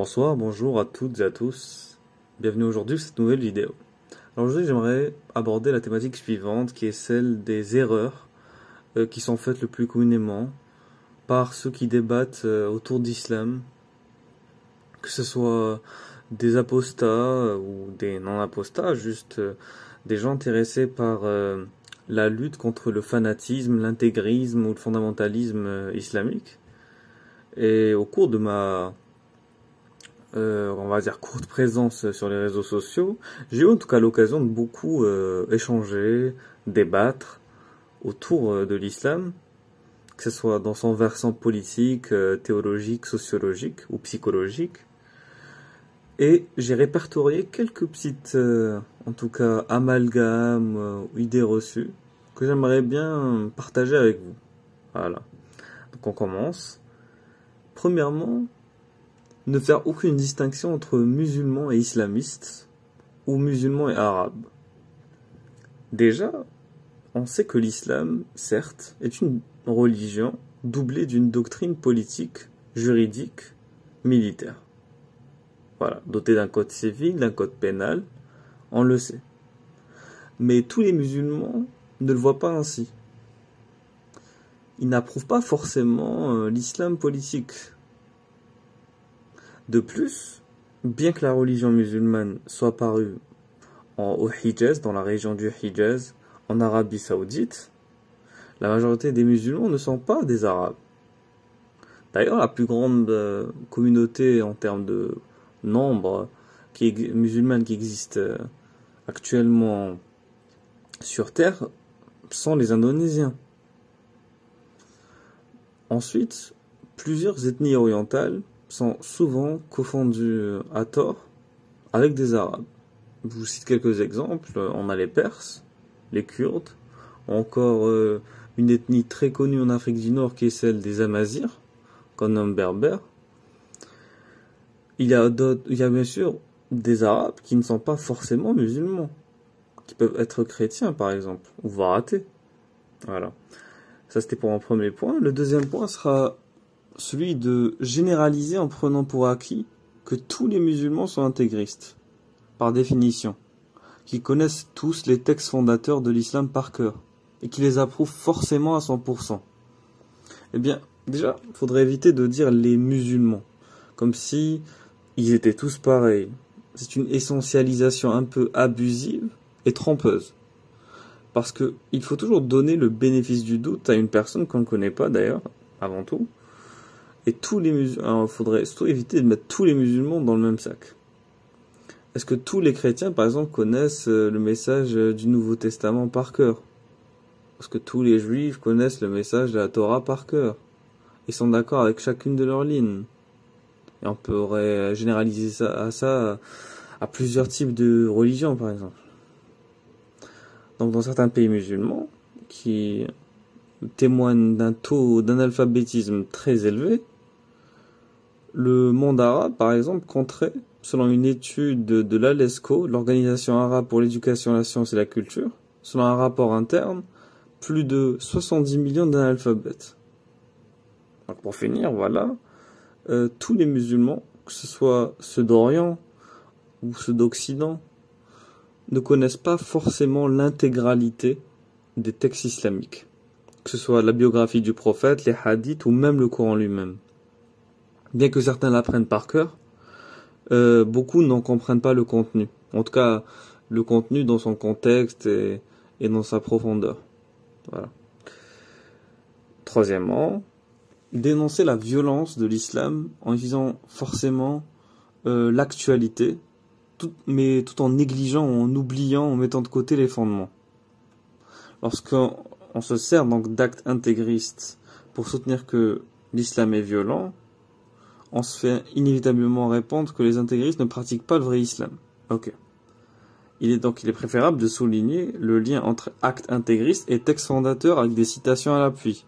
Bonsoir, bonjour à toutes et à tous. Bienvenue aujourd'hui pour cette nouvelle vidéo. Alors aujourd'hui, j'aimerais aborder la thématique suivante qui est celle des erreurs qui sont faites le plus communément par ceux qui débattent autour d'islam, que ce soit des apostats ou des non-apostats, juste des gens intéressés par la lutte contre le fanatisme, l'intégrisme ou le fondamentalisme islamique. Et au cours de ma on va dire courte présence sur les réseaux sociaux, j'ai eu en tout cas l'occasion de beaucoup échanger, débattre autour de l'islam, que ce soit dans son versant politique, théologique, sociologique ou psychologique. Et j'ai répertorié quelques petites, en tout cas, amalgames ou idées reçues que j'aimerais bien partager avec vous. Voilà. Donc on commence. Premièrement, ne faire aucune distinction entre musulmans et islamistes, ou musulmans et arabes. Déjà, on sait que l'islam, certes, est une religion doublée d'une doctrine politique, juridique, militaire. Voilà, dotée d'un code civil, d'un code pénal, on le sait. Mais tous les musulmans ne le voient pas ainsi. Ils n'approuvent pas forcément l'islam politique. De plus, bien que la religion musulmane soit apparue au Hijaz, dans la région du Hijaz, en Arabie Saoudite, la majorité des musulmans ne sont pas des Arabes. D'ailleurs, la plus grande communauté en termes de nombre musulmane qui existe actuellement sur Terre sont les Indonésiens. Ensuite, plusieurs ethnies orientales sont souvent confondues à tort avec des Arabes. Je vous cite quelques exemples. On a les Perses, les Kurdes, encore une ethnie très connue en Afrique du Nord qui est celle des Amazirs, qu'on nomme berbères. Il y a bien sûr des Arabes qui ne sont pas forcément musulmans, qui peuvent être chrétiens par exemple, ou voire athées. Voilà. Ça c'était pour un premier point. Le deuxième point sera celui de généraliser en prenant pour acquis que tous les musulmans sont intégristes, par définition, qui connaissent tous les textes fondateurs de l'islam par cœur, et qui les approuvent forcément à 100%. Eh bien, déjà, il faudrait éviter de dire les musulmans, comme si ils étaient tous pareils. C'est une essentialisation un peu abusive et trompeuse. Parce que il faut toujours donner le bénéfice du doute à une personne qu'on ne connaît pas d'ailleurs, avant tout. Et tous les musulmans, il faudrait surtout éviter de mettre tous les musulmans dans le même sac. Est-ce que tous les chrétiens, par exemple, connaissent le message du Nouveau Testament par cœur? Est-ce que tous les juifs connaissent le message de la Torah par cœur? Ils sont d'accord avec chacune de leurs lignes. Et on pourrait généraliser ça à plusieurs types de religions, par exemple. Donc, dans certains pays musulmans, qui témoignent d'un taux d'analphabétisme très élevé, le monde arabe, par exemple, compterait, selon une étude de l'ALESCO, l'Organisation arabe pour l'éducation, la science et la culture, selon un rapport interne, plus de 70 millions d'analphabètes. Donc pour finir, voilà, tous les musulmans, que ce soit ceux d'Orient ou ceux d'Occident, ne connaissent pas forcément l'intégralité des textes islamiques, que ce soit la biographie du prophète, les hadiths ou même le Coran lui-même. Bien que certains l'apprennent par cœur, beaucoup n'en comprennent pas le contenu. En tout cas, le contenu dans son contexte et dans sa profondeur. Voilà. Troisièmement, dénoncer la violence de l'islam en visant forcément l'actualité, mais tout en négligeant, en oubliant, en mettant de côté les fondements. Lorsqu'on se sert donc d'actes intégristes pour soutenir que l'islam est violent, on se fait inévitablement répondre que les intégristes ne pratiquent pas le vrai islam. Ok. Il est préférable de souligner le lien entre actes intégristes et textes fondateurs avec des citations à l'appui.